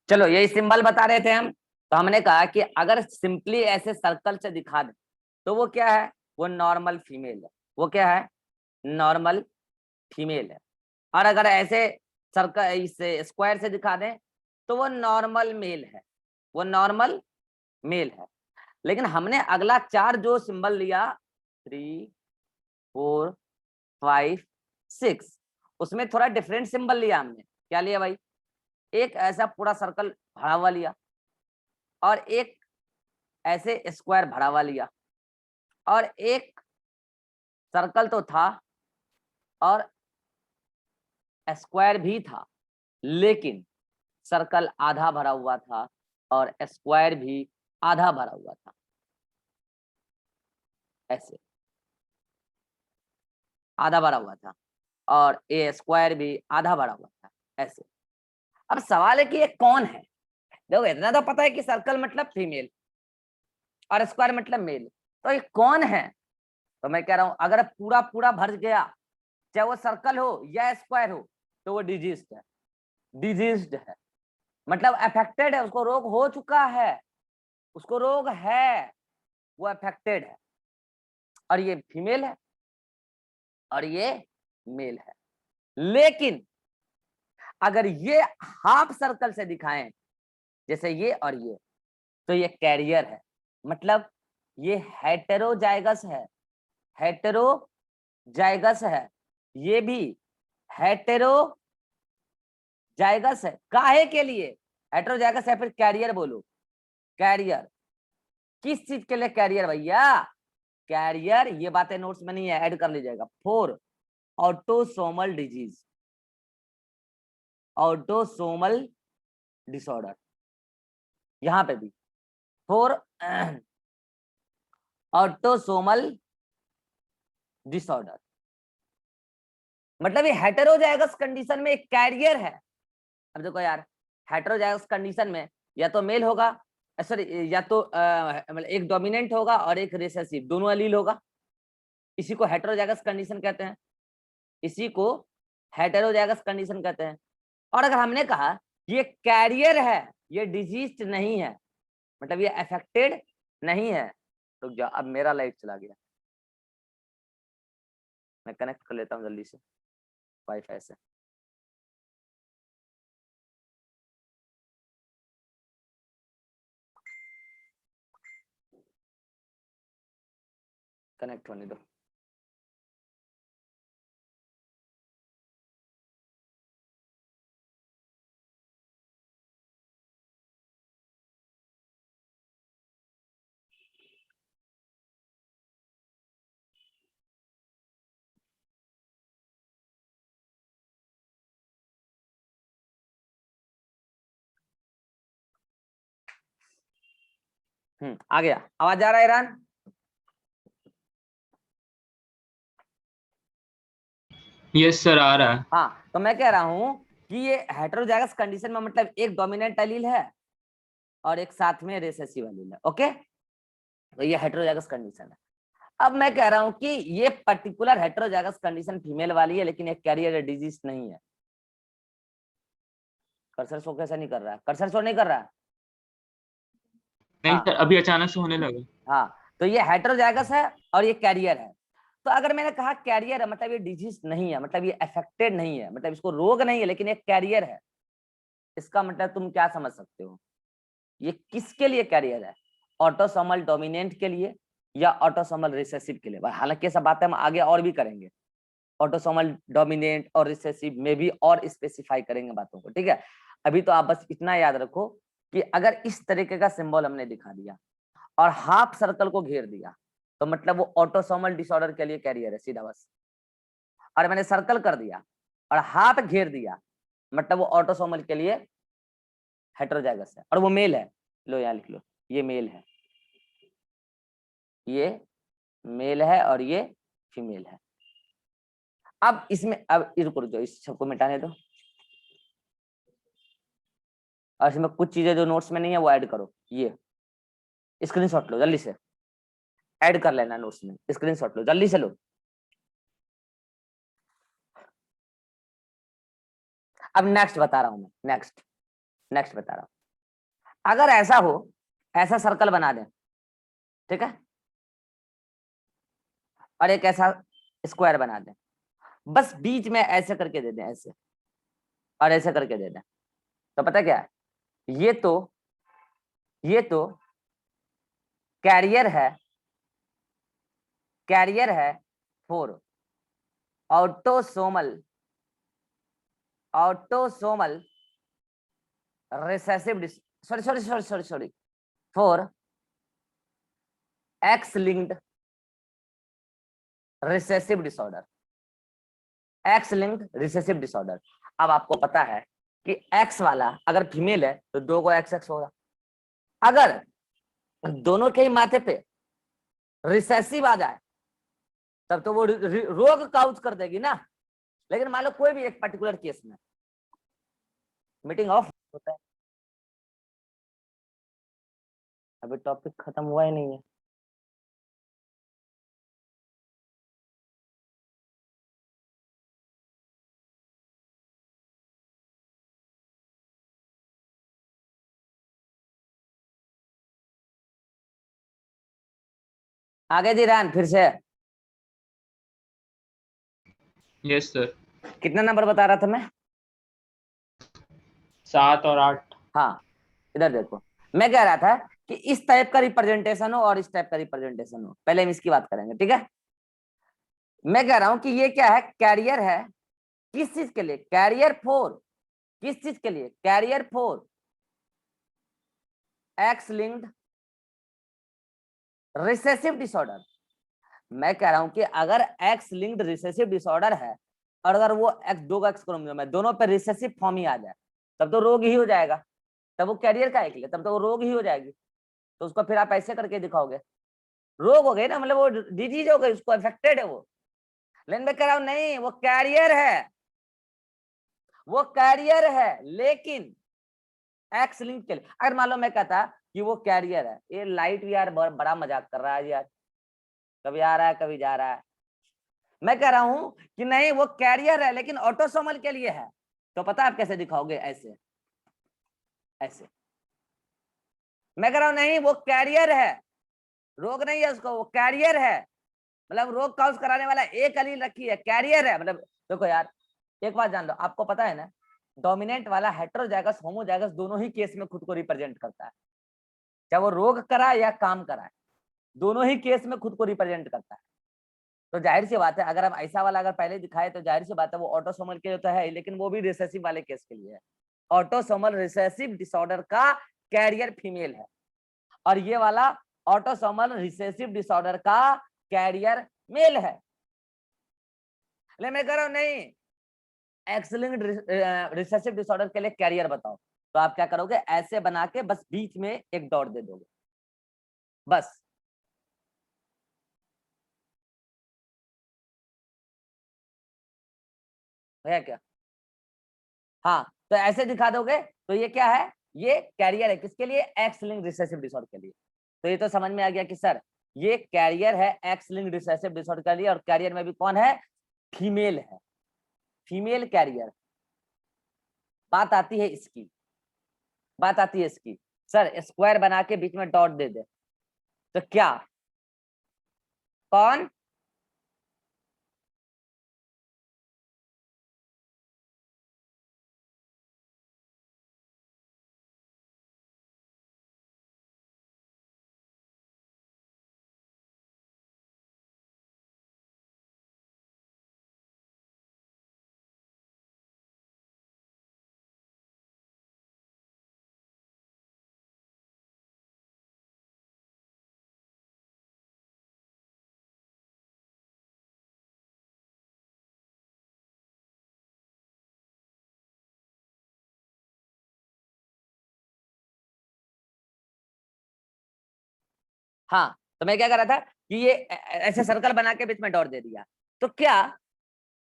चलो यही सिंबल बता रहे थे हम। तो हमने कहा कि अगर सिंपली ऐसे सर्कल से दिखा दे तो वो क्या है, वो नॉर्मल फीमेल है। वो क्या है, नॉर्मल फीमेल है। और अगर ऐसे सर्कल इसे स्क्वायर से दिखा दें तो वो नॉर्मल मेल है, वो नॉर्मल मेल है। लेकिन हमने अगला चार जो सिंबल लिया 3 4 5 6, उसमें थोड़ा डिफरेंट सिंबल लिया हमने। क्या लिया भाई, एक ऐसा पूरा सर्कल भरा हुआ लिया और एक ऐसे स्क्वायर भरा हुआ लिया और एक सर्कल तो था और स्क्वायर भी था, लेकिन सर्कल आधा भरा हुआ था और स्क्वायर भी आधा भरा हुआ था। ऐसे आधा भरा हुआ था और ये स्क्वायर भी आधा भरा हुआ था ऐसे। अब सवाल है कि ये कौन है। देखो इतना तो पता है कि सर्कल मतलब फीमेल और स्क्वायर मतलब मेल, तो ये कौन है। तो मैं कह रहा हूं अगर पूरा पूरा भर गया, चाहे वो सर्कल हो या स्क्वायर हो, तो वो डिजीज्ड है। डिजीज्ड है मतलब अफेक्टेड है, उसको रोग हो चुका है, उसको रोग है, वो अफेक्टेड है। और ये फीमेल है और ये मेल है। लेकिन अगर ये हाफ सर्कल से दिखाएं जैसे ये और ये, तो ये कैरियर है, मतलब ये हेटेरोजाइगस है। हेटेरोजाइगस है, ये भी हेटेरोजाइगस है। काहे के लिए हेटेरोजाइगस है, फिर कैरियर बोलो। कैरियर किस चीज के लिए कैरियर भैया, कैरियर, ये बातें नोट्स में नहीं है, ऐड कर लीजिएगा, for autosomal disease, autosomal disorder. यहां पे भी फॉर ऑटोसोमल डिसऑर्डर, मतलब ये हेटेरोजाइगस कंडीशन में एक कैरियर है। अब देखो यार, हेटेरोजाइगस कंडीशन में या तो मेल होगा, सॉरी, या तो मतलब एक डोमिनेंट होगा और एक रिसेसिव, दोनों एलील होगा। इसी को हेटेरोजाइगस कंडीशन कहते हैं, इसी को हेटेरोजाइगस कंडीशन कहते हैं। और अगर हमने कहा ये कैरियर है, ये डिजीज नहीं है, मतलब ये अफेक्टेड नहीं है, तो क्या, अब मेरा लाइट चला गया, मैं कनेक्ट कर लेता हूँ जल्दी से वाईफाई से। कनेक्ट होने दो। आ गया, आवाज आ रहा है ईरान? यस सर, आ रहा है। हाँ, तो मैं कह रहा हूं कि ये हेटेरोजाइगस कंडीशन में मतलब एक डोमिनेंट एलील है और एक साथ में रिसेसिव एलील है। ओके, तो ये हेटेरोजाइगस कंडीशन है। अब मैं कह रहा हूं कि ये पर्टिकुलर हेटेरोजाइगस कंडीशन फीमेल वाली है, लेकिन एक कैरियर डिजीज नहीं है। कर्सर शो कैसा नहीं कर रहा है, कर्सर शो नहीं कर रहा है। नहीं हाँ सर, अभी अचानक से होने लगा। हाँ, तो ये हेटेरोजाइगस है और ये कैरियर है। तो अगर मैंने कहा कैरियर है मतलब ये डिजीज नहीं है, मतलब ये अफेक्टेड नहीं है, मतलब इसको रोग नहीं है, लेकिन ये कैरियर है, इसका मतलब तुम क्या समझ सकते हो, ये किसके लिए कैरियर है, ऑटोसोमल डोमिनेंट के लिए या ऑटोसोमल रिसेसिव के लिए। हालांकि ये सब बातें हम आगे और भी करेंगे, ऑटोसोमल डोमिनेंट और रिसेसिव में भी और स्पेसिफाई करेंगे बातों को, ठीक है। अभी तो आप बस इतना याद रखो कि अगर इस तरीके का सिंबल हमने दिखा दिया और हाफ सर्कल को घेर दिया, तो मतलब वो ऑटोसोमल डिसऑर्डर के लिए कैरियर है, सीधा बस। और मैंने सर्कल कर दिया और हाफ घेर दिया, मतलब वो ऑटोसोमल के लिए हेटेरोजाइगस है और वो मेल है। लो यहाँ लिख लो, ये मेल है, ये मेल है और ये फीमेल है। अब इसमें, अब रुको रुको, इस सबको मिटाने दो और इसमें कुछ चीजें जो नोट्स में नहीं है वो ऐड करो। ये स्क्रीनशॉट लो जल्दी से, ऐड कर लेना नोट्स में, स्क्रीनशॉट लो जल्दी से लो। अब नेक्स्ट बता रहा हूं मैं, नेक्स्ट नेक्स्ट बता रहा हूं। अगर ऐसा हो, ऐसा सर्कल बना दें, ठीक है, और एक ऐसा स्क्वायर बना दें, बस बीच में ऐसे करके दे दें, ऐसे और ऐसे करके दे दें, तो पता क्या है, ये तो कैरियर है, कैरियर है 4, autosomal autosomal recessive, sorry sorry sorry sorry sorry 4 X linked recessive disorder, x linked recessive disorder. अब आपको पता है कि एक्स वाला अगर फीमेल है तो 2 को एक्स एक्स होगा, अगर दोनों के ही माथे पे रिसेसिव आ जाए तब तो वो रोग काउच कर देगी ना। लेकिन मान लो कोई भी एक पर्टिकुलर केस में मीटिंग ऑफ होता है, अभी टॉपिक खत्म हुआ ही नहीं है। आगे जी रैन फिर से, यस सर। कितना नंबर बता रहा था मैं? 7 और 8। हाँ, इधर देखो, मैं कह रहा था कि इस टाइप का रिप्रेजेंटेशन हो और इस टाइप का रिप्रेजेंटेशन हो, पहले हम इसकी बात करेंगे, ठीक है। मैं कह रहा हूं कि ये क्या है, कैरियर है, किस चीज के लिए, कैरियर 4, किस चीज के लिए, carrier 4 X linked recessive disorder. मैं कह रहा हूं कि अगर एक्स लिंक्ड रिसेसिव डिसऑर्डर है और अगर वो एक्स, 2 एक्स क्रोमोसोम है, दोनों पे रिसेसिव फॉर्म ही आ जाए तब तो रोग ही हो जाएगा, तब वो कैरियर का एक ले, तब तो वो रोग ही हो जाएगी। तो उसको फिर आप ऐसे करके दिखाओगे, रोग हो गए ना, मतलब वो डिजीज हो गई, उसको अफेक्टेड है वो। लेकिन मैं कह रहा हूं नहीं, वो कैरियर है, वो कैरियर है, लेकिन एक्स लिंक के लिए। अगर मान लो मैं कहता कि वो कैरियर है, ये लाइट भी यार बड़ा मजाक कर रहा है यार, कभी आ रहा है कभी जा रहा है। मैं कह रहा हूं कि नहीं, वो कैरियर है लेकिन ऑटोसोमल के लिए है, तो पता आप कैसे दिखाओगे, ऐसे ऐसे। मैं कह रहा हूं नहीं, वो कैरियर है, रोग नहीं है उसको, वो कैरियर है, मतलब रोग काउज कराने वाला एक एलील रखी है, कैरियर है। मतलब देखो यार, एक बात जान लो, आपको पता है ना, डोमिनेंट वाला हेटेरोजाइगस होमोजाइगस दोनों ही केस में खुद को रिप्रेजेंट करता है, चाहे वो रोग कराए या काम कराए, दोनों ही केस में खुद को रिप्रेजेंट करता है। तो जाहिर सी बात है, अगर हम ऐसा वाला अगर पहले दिखाए तो जाहिर सी बात है वो ऑटोसोमल के लिए तो है, लेकिन वो भी रिसेसिव वाले केस के लिए है। ऑटोसोमल रिसेसिव डिसऑर्डर का कैरियर फीमेल है, और ये वाला ऑटोसोमल रिसेसिव डिसऑर्डर का कैरियर मेल है। ले मैं कह रहा हूं नहीं, एक्स लिंक्ड रिसेसिव डिसऑर्डर के लिए कैरियर बताओ, तो आप क्या करोगे, ऐसे बना के बस बीच में एक डॉट दे दोगे, बस। है क्या? हाँ, तो ऐसे दिखा दोगे तो ये क्या है, ये कैरियर है, किसके लिए, एक्स लिंक्ड रिसेसिव डिसऑर्डर के लिए। तो ये तो समझ में आ गया कि सर ये कैरियर है एक्स लिंक्ड रिसेसिव डिसऑर्डर के लिए, और कैरियर में भी कौन है, फीमेल है, फीमेल कैरियर। बात आती है इसकी, बात आती है इसकी, सर स्क्वायर बना के बीच में डॉट दे दे तो क्या, कौन, हाँ। तो मैं क्या कर रहा था कि ये ऐसे सर्कल बना के बीच में डॉट दे दिया, तो क्या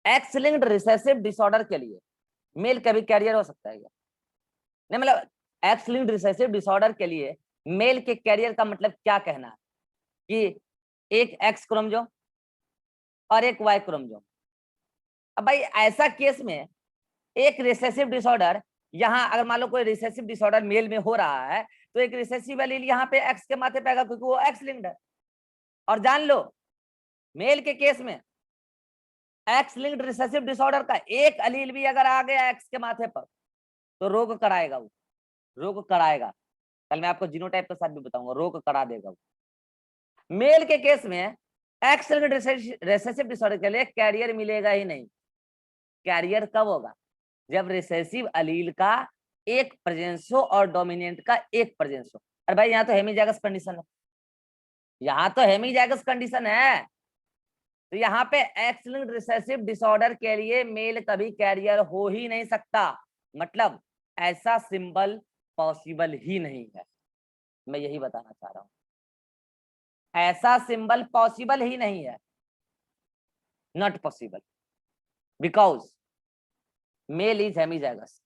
एक्स लिंक्ड रिसेसिव डिसऑर्डर के लिए मेल कभी कैरियर हो सकता है क्या? नहीं, मतलब एक्स लिंक्ड रिसेसिव डिसऑर्डर के लिए मेल के कैरियर का मतलब क्या कहना है, कि एक एक्स क्रोमोसोम और एक वाई क्रोमोसोम। अब भाई ऐसा केस में एक रिसेसिव डिसऑर्डर, यहाँ अगर मान लो कोई रिसेसिव डिसऑर्डर मेल में हो रहा है तो एक रिसेसिव एलील यहाँ पे एक्स के माथे पे आएगा क्योंकि वो एक्स लिंक्ड है। और जान लो मेल के केस में एक्स लिंक्ड रिसेसिव डिसऑर्डर का एक एलील भी अगर आ गया एक्स के माथे पर तो रोग कराएगा, वो रोग कराएगा। कल मैं आपको जीनोटाइप के साथ भी बताऊंगा, रोग करा देगा वो। मेल के केस में एक्स लिंक्ड रिसेसिव डिसऑर्डर के लिए कैरियर मिलेगा ही नहीं। कैरियर कब होगा? जब रिसेसिव एलील का एक प्रेजेंस हो और डोमिनेंट का एक प्रेजेंस हो। अरे भाई यहाँ तो हेमीजाइगस कंडीशन है, यहाँ तो हेमीजाइगस कंडीशन है। तो यहाँ पे एक्स लिंक्ड रिसेसिव डिसऑर्डर के लिए मेल कभी कैरियर हो ही नहीं सकता, मतलब ऐसा सिंबल पॉसिबल ही नहीं है। मैं यही बताना चाह रहा हूं, ऐसा सिंबल पॉसिबल ही नहीं है, not possible, because male is hemizygous,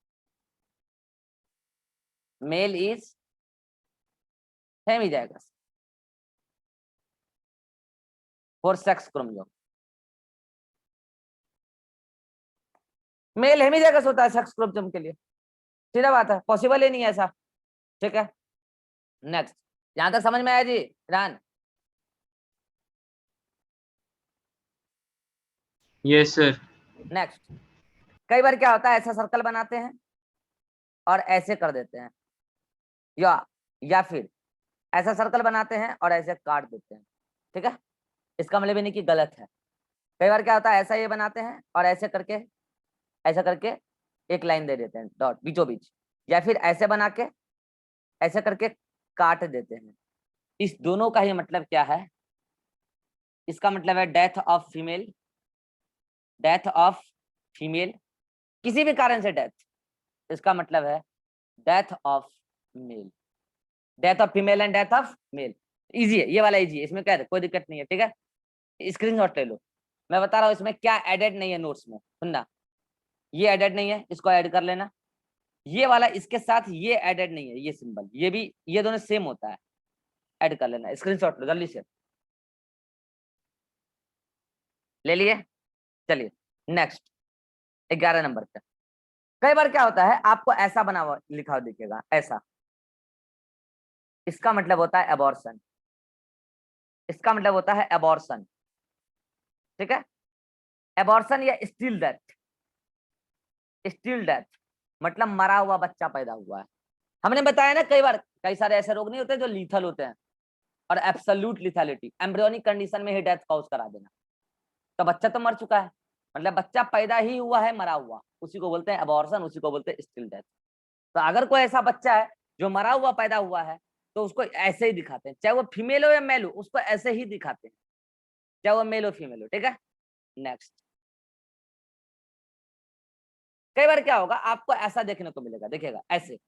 male is hemizygous for sex chromosome. Male hemizygous होता है सेक्स क्रोमोसोम के लिए, सीधा बात है, पॉसिबल ही नहीं है ऐसा। ठीक है, नेक्स्ट। यहां तक समझ में आया जी रान? Yes sir. नेक्स्ट, कई बार क्या होता है ऐसा सर्कल बनाते हैं और ऐसे कर देते हैं, या फिर ऐसा सर्कल बनाते हैं और ऐसे काट देते हैं। ठीक है, इसका मतलब ये नहीं कि गलत है। कई बार क्या होता है ऐसा ये बनाते हैं और ऐसे करके एक लाइन दे देते हैं डॉट बीचों बीच, या फिर ऐसे बना के ऐसे करके काट देते हैं। इस दोनों का ही मतलब क्या है? इसका मतलब है death of female, death of female, किसी भी कारण से डेथ, इसका मतलब है death of male, death of female and death of male. Easy है ये वाला, इजी है, इसमें क्या है कोई दिक्कत नहीं है। ठीक है, स्क्रीनशॉट ले लो, मैं बता रहा हूँ इसमें क्या एडेड नहीं है नोट्स में, सुनना। ये एडेड नहीं है, इसको ऐड कर लेना। ये वाला इसके साथ ये एडेड नहीं है, ये सिंबल, ये भी, ये दोनों सेम होता है, ऐड कर लेना। स्क्रीनशॉट लो जल्दी से, ले लिए? चलिए नेक्स्ट, 11 नंबर पे। कई बार क्या होता है आपको ऐसा बना हुआ लिखा हुआ दिखेगा, ऐसा, इसका मतलब होता है एबॉर्शन, इसका मतलब होता है एबॉर्शन। ठीक है, एबॉर्शन या स्टिल डेथ, स्टिल डेथ मतलब मरा हुआ बच्चा पैदा हुआ है। हमने बताया ना कई बार, कई सारे ऐसे रोग नहीं होते जो लीथल होते हैं, और एब्सोल्यूट लिथैलिटी, एम्ब्रियोनिक कंडीशन में ही डेथ कॉज करा देना। तो बच्चा तो मर चुका है, मतलब बच्चा पैदा ही हुआ है मरा हुआ, उसी को बोलते हैं एबॉर्शन, उसी को बोलते हैं स्टिल डेथ। तो अगर कोई ऐसा बच्चा है जो मरा हुआ पैदा हुआ है तो उसको ऐसे ही दिखाते हैं, चाहे वो फीमेल हो या मेल हो, उसको ऐसे ही दिखाते हैं, चाहे वो मेल हो फीमेल हो। ठीक है, नेक्स्ट। कई बार क्या होगा आपको ऐसा देखने को मिलेगा, देखिएगा ऐसे,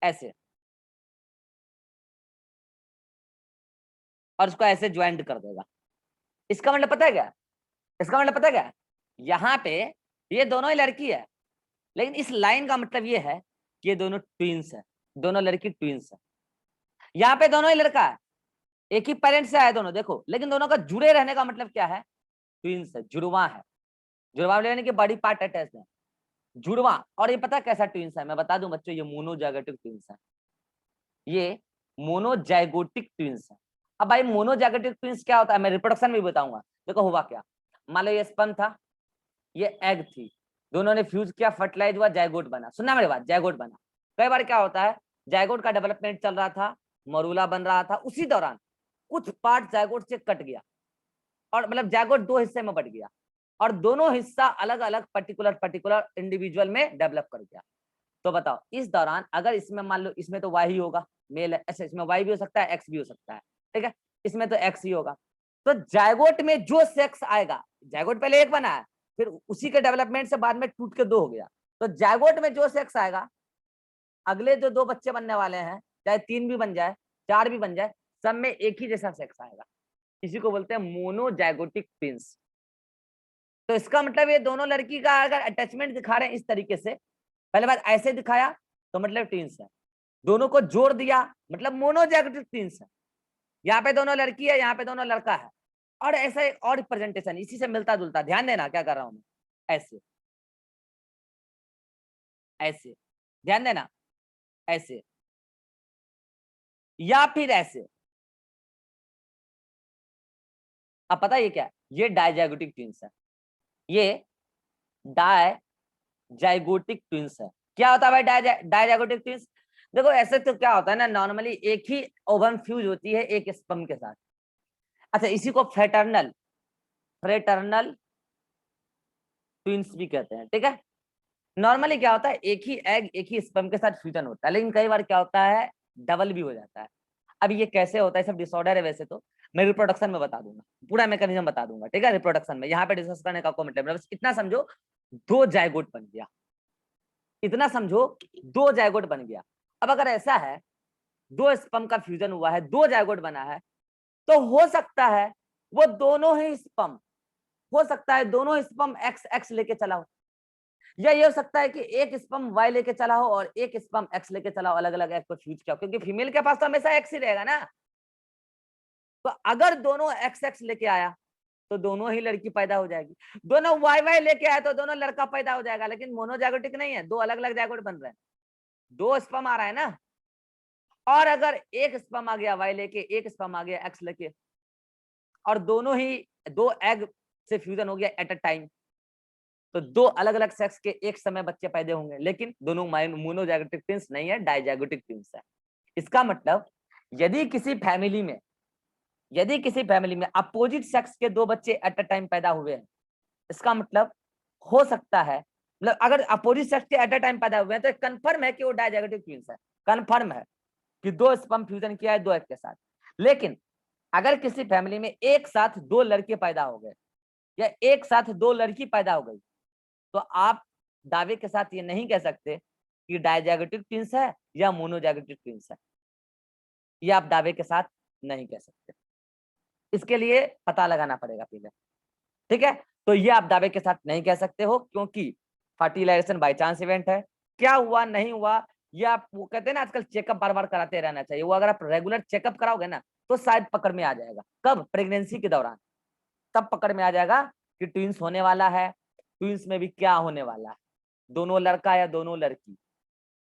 ऐसे, और उसको ऐसे ज्वाइंट कर देगा। इसका मतलब पता है क्या? इसका मतलब पता है क्या? यहाँ पे ये दोनों ही लड़की है, लेकिन इस लाइन का मतलब ये है कि ये दोनों ट्विंस है, दोनों लड़की ट्विंस है। यहाँ पे दोनों ही लड़का है, एक ही पेरेंट से आए दोनों, देखो, लेकिन दोनों का जुड़े रहने का मतलब क्या है? ट्विंस है, जुड़वा है, जुड़वा यानी कि बॉडी पार्ट अटैच है, जुड़वा। और ये पता कैसा ट्विंस है, मैं बता दूं बच्चों, ये मोनोजाइगोटिक ट्विंस है, ये मोनोजाइगोटिक ट्विंस है। अब भाई मोनोजाइगोटिक ट्विंस क्या होता है मैं रिप्रोडक्शन में बताऊंगा। देखो हुआ क्या, मान लो ये स्पर्म था, ये एग थी, दोनों ने फ्यूज किया, फर्टिलाइज हुआ, जाइगोट बना। सुनना मेरी बात, जाइगोट बना। कई बार क्या होता है जाइगोट का डेवलपमेंट चल रहा था, मरूला बन रहा था, उसी दौरान कुछ पार्ट जाइगोट से कट गया, और मतलब जाइगोट दो हिस्से में बट गया, और दोनों हिस्सा अलग अलग पर्टिकुलर इंडिविजुअल में डेवलप कर गया। तो बताओ इस दौरान अगर इसमें मान लो, इसमें तो वाई ही होगा, मेल है, ऐसे इसमें वाई भी हो सकता है, एक्स भी हो सकता है। ठीक है, इसमें तो एक्स ही होगा। तो जाइगोट में जो सेक्स आएगा, जाइगोट पहले एक बना है, फिर उसी के डेवलपमेंट से बाद में टूट के दो हो गया, तो जाइगोट में जो सेक्स आएगा, अगले जो दो बच्चे बनने वाले हैं, चाहे 3 भी बन जाए, 4 भी बन जाए, सब में एक ही जैसा सेक्स आएगा। इसी को बोलते हैं मोनोजाइगोटिक ट्विंस। तो इसका मतलब ये दोनों लड़की का अगर अटैचमेंट दिखा रहे हैं इस तरीके से, पहले बार ऐसे दिखाया तो मतलब ट्विंस है, दोनों को जोड़ दिया मतलब मोनोजाइगोटिक ट्विंस है। यहाँ पे दोनों लड़की है, यहाँ पे दोनों लड़का है, और ऐसा एक और रिप्रेजेंटेशन इसी से मिलता जुलता, ध्यान देना क्या कर रहा हूं मैं, ऐसे ऐसे, ध्यान देना, ऐसे या फिर ऐसे। अब पता है ये क्या है, ये डायजाइगोटिक ट्विंस है, ये डायजाइगोटिक ट्विंस है। क्या होता है भाई डायजाइगोटिक ट्विंस? देखो ऐसे तो क्या होता है ना, नॉर्मली एक ही ओवम फ्यूज होती है एक स्पर्म के साथ। अच्छा, इसी को फ्रेटर्नल फ्रेटर्नल ट्विंस भी कहते हैं, ठीक है। नॉर्मली क्या होता है, एक ही एग एक ही स्पर्म के साथ फ्यूजन होता है, लेकिन कई बार क्या होता है डबल भी हो जाता है। अब ये कैसे होता है, सब डिसऑर्डर है वैसे तो, मैं रिप्रोडक्शन में बता दूंगा, पूरा मैकेनिज्म बता दूंगा, ठीक है। रिप्रोडक्शन में यहाँ पे डिस्कस करने का कोई मतलब नहीं, बस इतना समझो दो जायगोट बन गया, इतना समझो दो जायगोट बन गया। अब अगर ऐसा है दो स्पर्म का फ्यूजन हुआ है, दो जायगोट बना है, तो हो सकता है वो दोनों ही स्पर्म, हो सकता है दोनों स्पर्म एक्स एक्स लेके चला हो, या ये हो सकता है कि एक स्पर्म वाई लेके चला हो और एक स्पर्म एक्स लेके चला हो, अलग अलग एग को फ्यूज किया हो, क्योंकि फीमेल के पास तो हमेशा एक्स ही रहेगा ना। तो अगर दोनों एक्स एक्स लेके आया तो दोनों ही लड़की पैदा हो जाएगी, दोनों वाई वाई लेके आया तो दोनों लड़का पैदा हो जाएगा, लेकिन मोनोजाइगोटिक नहीं है, दो अलग अलग जाइगोट बन रहे हैं, दो स्पर्म आ रहा है ना। और अगर एक स्पर्म आ गया वाई लेके, एक स्पर्म आ गया एक्स लेके, और दोनों ही दो एग से फ्यूजन हो गया एट अ टाइम, तो दो अलग अलग सेक्स के एक समय बच्चे पैदा होंगे, लेकिन दोनों मोनोजाइगोटिक ट्विंस नहीं है, डाइजाइगोटिक ट्विंस है। इसका मतलब यदि किसी फैमिली में, यदि किसी फैमिली में अपोजिट सेक्स के दो बच्चे एट अ टाइम पैदा हुए हैं, इसका मतलब हो सकता है, मतलब अगर अपोजिट सेक्स के एट अ टाइम पैदा हुए हैं तो कंफर्म है कि वो डाइजाइगोटिक ट्विंस है, कंफर्म है कि दो स्पर्म फ्यूजन किया है दो एग के साथ। लेकिन अगर किसी फैमिली में एक साथ दो लड़के पैदा हो गए या एक साथ दो लड़की पैदा हो गई, तो आप दावे के साथ ये नहीं कह सकते कि डायजाइगोटिक ट्विंस है या मोनोजाइगोटिक ट्विंस है, ये आप दावे के साथ नहीं कह सकते, इसके लिए पता लगाना पड़ेगा पहले, ठीक है। तो ये आप दावे के साथ नहीं कह सकते हो, क्योंकि फर्टिलाइजेशन बाय चांस इवेंट है, क्या हुआ नहीं हुआ, ये आप वो कहते हैं ना आजकल चेकअप बार बार कराते रहना चाहिए, वो अगर आप रेगुलर चेकअप कराओगे ना तो शायद पकड़ में आ जाएगा, कब, प्रेगनेंसी के दौरान, तब पकड़ में आ जाएगा कि ट्विंस होने वाला है, ट्विंस में भी क्या होने वाला है, दोनों लड़का या दोनों लड़की।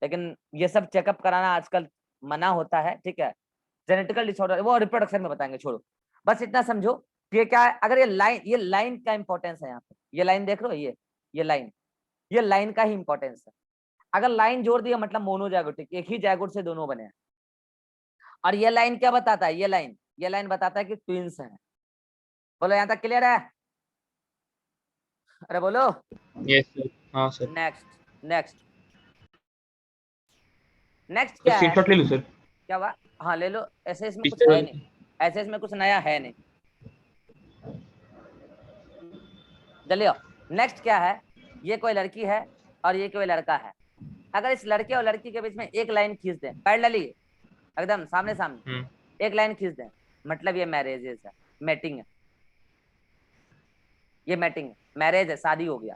लेकिन ये सब चेकअप कराना आजकल मना होता है, ठीक है। जेनेटिकल डिसऑर्डर वो रिप्रोडक्शन में बताएंगे, छोड़ो, बस इतना समझो कि क्या है। अगर ये लाइन का इंपॉर्टेंस है यहाँ पे, ये लाइन देख लो, ये लाइन, ये लाइन का ही इंपॉर्टेंस है। अगर लाइन जोड़ दिया मतलब मोनोजाइगोटिक, एक ही जाइगोट से दोनों बने हैं। और ये लाइन क्या बताता है, ये लाइन बताता है कि ट्विंस हैं। बोलो यहाँ तक क्लियर है? अरे बोलो। यस सर, हाँ सर। नेक्स्ट नेक्स्ट नेक्स्ट तो क्या है? स्क्रीनशॉट ले लूँ सर? क्या हुआ? हाँ ले लो, ऐसे इसमें कुछ पिछले है वाले नहीं, ऐसे इसमें कुछ नया है नहीं, चलिए। नेक्स्ट क्या है, ये कोई लड़की है और ये कोई लड़का है, अगर इस लड़के और लड़की के बीच में एक लाइन खींच दें पैरेलली, एकदम सामने सामने एक लाइन खींच दें, मतलब ये मैरिजेस है, मैटिंग है, ये मैटिंग है, मैरिज है, शादी हो गया,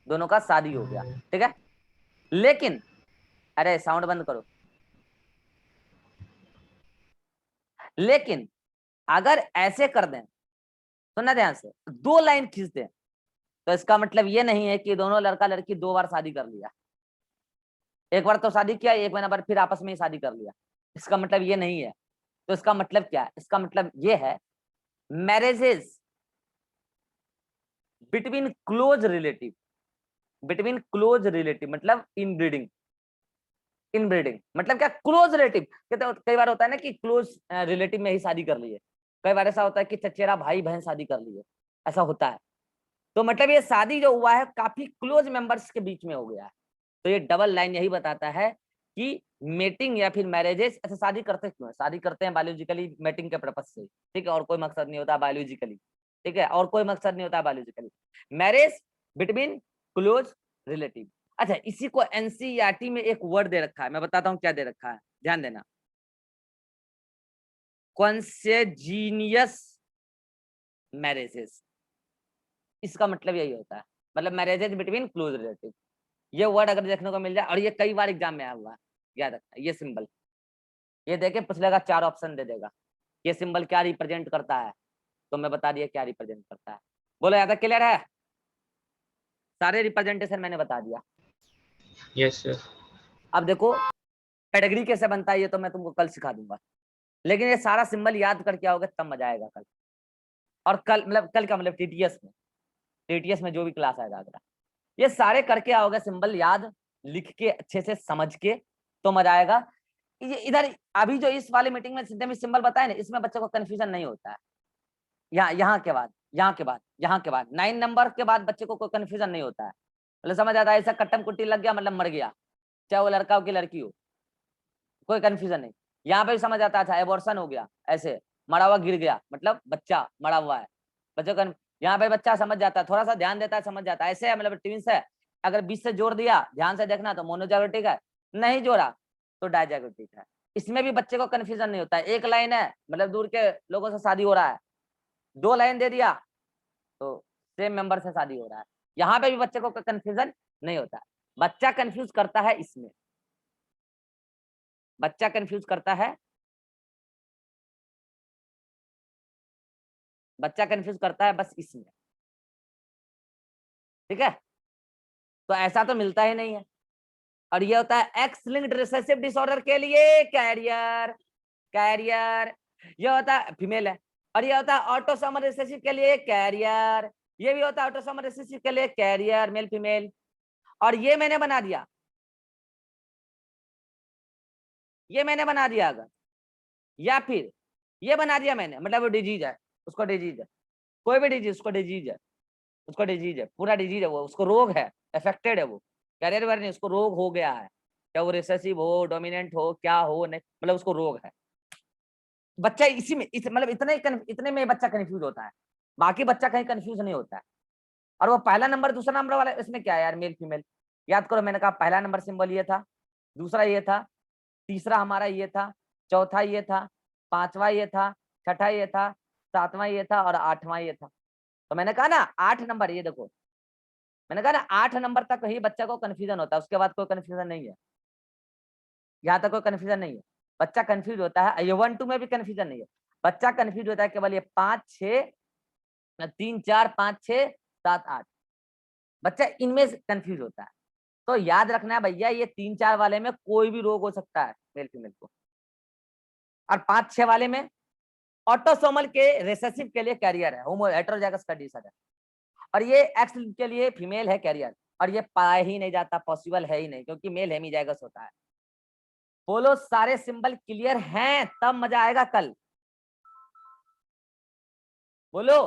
दोनों का शादी हो गया, ठीक है। लेकिन अरे साउंड बंद करो। लेकिन अगर ऐसे कर दें, सुनना ध्यान से, दो लाइन खींच दें, तो इसका मतलब ये नहीं है कि दोनों लड़का लड़की दो बार शादी कर लिया, एक बार तो शादी किया, एक महीना बाद फिर आपस में ही शादी कर लिया, इसका मतलब ये नहीं है। तो इसका मतलब क्या है, इसका मतलब ये है marriages between close relative, between close relative मतलब इनब्रीडिंग, इनब्रीडिंग मतलब क्या, क्लोज रिलेटिव। कहते कई बार होता है ना कि क्लोज रिलेटिव में ही शादी कर ली है, कई बार ऐसा होता है कि चचेरा भाई बहन शादी कर ली है, ऐसा होता है। तो मतलब ये शादी जो हुआ है काफी क्लोज मेंबर्स के बीच में हो गया है। तो ये डबल लाइन यही बताता है कि मेटिंग या फिर मैरिजेस, ऐसे शादी करते क्यों है, शादी करते हैं बायोलॉजिकली मेटिंग के पर्पज से, ठीक है, और कोई मकसद नहीं होता बायोलॉजिकली, ठीक है, और कोई मकसद नहीं होता biologically, marriage between close relative. अच्छा, इसी को एनसीईआरटी में एक वर्ड दे रखा है, मैं बताता हूँ क्या दे रखा है, ध्यान देना, कॉन्सेजीनियस मैरिजेस, इसका मतलब यही होता है, मतलब मैरिजेज बिटवीन क्लोज रिलेटिव। ये वर्ड अगर देखने को मिल जाए, और ये कई बार एग्जाम में आया हुआ है, याद रखना, ये सिंबल, ये देखे पूछलेगा, चार ऑप्शन दे देगा, ये सिंबल क्या रिप्रेजेंट करता है, तो मैं बता दिया क्या रिप्रेजेंट करता है। बोलो यहाँ तक क्लियर है? सारे रिप्रेजेंटेशन मैंने बता दिया। Yes sir. अब देखो पेडिग्री कैसे बनता है ये तो मैं तुमको कल सिखा दूंगा, लेकिन ये सारा सिंबल याद करके आओगे तब मजा आएगा कल। और कल मतलब कल का मतलब टीटीएस में जो भी क्लास आएगा अगला, ये सारे करके आओगे सिंबल याद लिख के अच्छे से समझ के तो मजा आएगा। ये इधर अभी जो इस वाली मीटिंग में जितने भी सिंबल बताए ना इसमें बच्चे को कंफ्यूजन नहीं होता है। यहाँ के बाद 9 नंबर के बाद बच्चे को कोई कंफ्यूजन नहीं होता है। मतलब समझ आता है ऐसा कट्टम कुट्टी लग गया मतलब मर गया, चाहे वो लड़का हो कि लड़की हो, कोई कंफ्यूजन नहीं। यहाँ पे भी समझ आता था एबॉर्शन हो गया, ऐसे मरा हुआ गिर गया मतलब बच्चा मरा हुआ है, बच्चे को यहाँ पे बच्चा समझ जाता है, थोड़ा सा ध्यान देता है समझ जाता है। ऐसे है मतलब ट्विंस है, अगर 20 से जोड़ दिया ध्यान से देखना तो मोनोजाइगोटिक है, नहीं जोड़ा तो डायजाइगोटिक है। इसमें भी बच्चे को कंफ्यूजन नहीं होता है। एक लाइन है मतलब दूर के लोगों से शादी हो रहा है, 2 लाइन दे दिया तो सेम मेंबर से शादी हो रहा है। यहाँ पे भी बच्चे को कंफ्यूजन नहीं होता है। बच्चा कंफ्यूज करता है इसमें, बच्चा कंफ्यूज करता है, बच्चा कंफ्यूज करता है बस इसमें, ठीक है। तो ऐसा तो मिलता ही नहीं है। और ये होता है एक्स लिंक्ड रिसेसिव डिसऑर्डर के लिए कैरियर, कैरियर ये होता है फीमेल है। और ये होता है ऑटोसोमल रिसेसिव के लिए कैरियर, ये भी होता है ऑटोसोमल रिसेसिव के लिए कैरियर मेल फीमेल। और ये मैंने बना दिया, ये मैंने बना दिया अगर, या फिर ये बना दिया मैंने मतलब वो डिजीज है, उसको डिजीज है, कोई भी डिजीज उसको डिजीज है, उसको डिजीज है, पूरा डिजीज है वो, उसको रोग है, अफेक्टेड है वो, कैरियर वायर नहीं, उसको रोग हो गया है, क्या वो रिसेसिव हो डोमिनेंट हो क्या हो नहीं मतलब उसको रोग है। बच्चा इसी में मतलब इतने में बच्चा कंफ्यूज होता है, बाकी बच्चा कहीं कंफ्यूज नहीं होता है। और वो पहला नंबर दूसरा नंबर वाला इसमें क्या है यार, मेल फीमेल याद करो, मैंने कहा पहला नंबर सिंबल ये था, दूसरा ये था, तीसरा हमारा ये था, चौथा ये था, पांचवा ये था, छठा ये था, सातवां ये था और आठवां ये था। तो मैंने कहा ना 8 नंबर, ये देखो मैंने कहा ना 8 नंबर तक ही बच्चा को कंफ्यूजन होता है, उसके बाद कोई कंफ्यूजन नहीं है, यहाँ तक कोई कंफ्यूजन नहीं है। बच्चा कंफ्यूज होता है, ये 1 2 में भी कंफ्यूजन नहीं है, बच्चा कंफ्यूज होता है केवल ये 5 6 3 4 5 6 7 8, बच्चा इनमें कंफ्यूज होता है। तो याद रखना है भैया ये 3 4 वाले में कोई भी रोग हो सकता है मेल फीमेल को, और 5 6 वाले में ऑटोसोमल के रिसेसिव के लिए कैरियर है, होमो हेटेरोजाइगस कंडीशन है। और ये एक्स के लिए फीमेल है कैरियर, और ये पाया ही नहीं जाता, पॉसिबल है ही नहीं क्योंकि मेल हेमिजाइगस होता है। बोलो सारे सिंबल क्लियर हैं तब मजा आएगा कल, बोलो।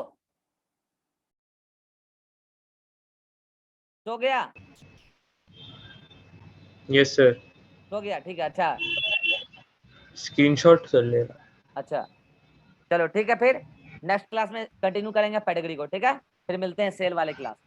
सो गया? Yes sir. सो गया, ठीक है अच्छा। स्क्रीनशॉट कर लेना। अच्छा चलो ठीक है, फिर नेक्स्ट क्लास में कंटिन्यू करेंगे पेडिग्री को, ठीक है। फिर मिलते हैं सेल वाले क्लास।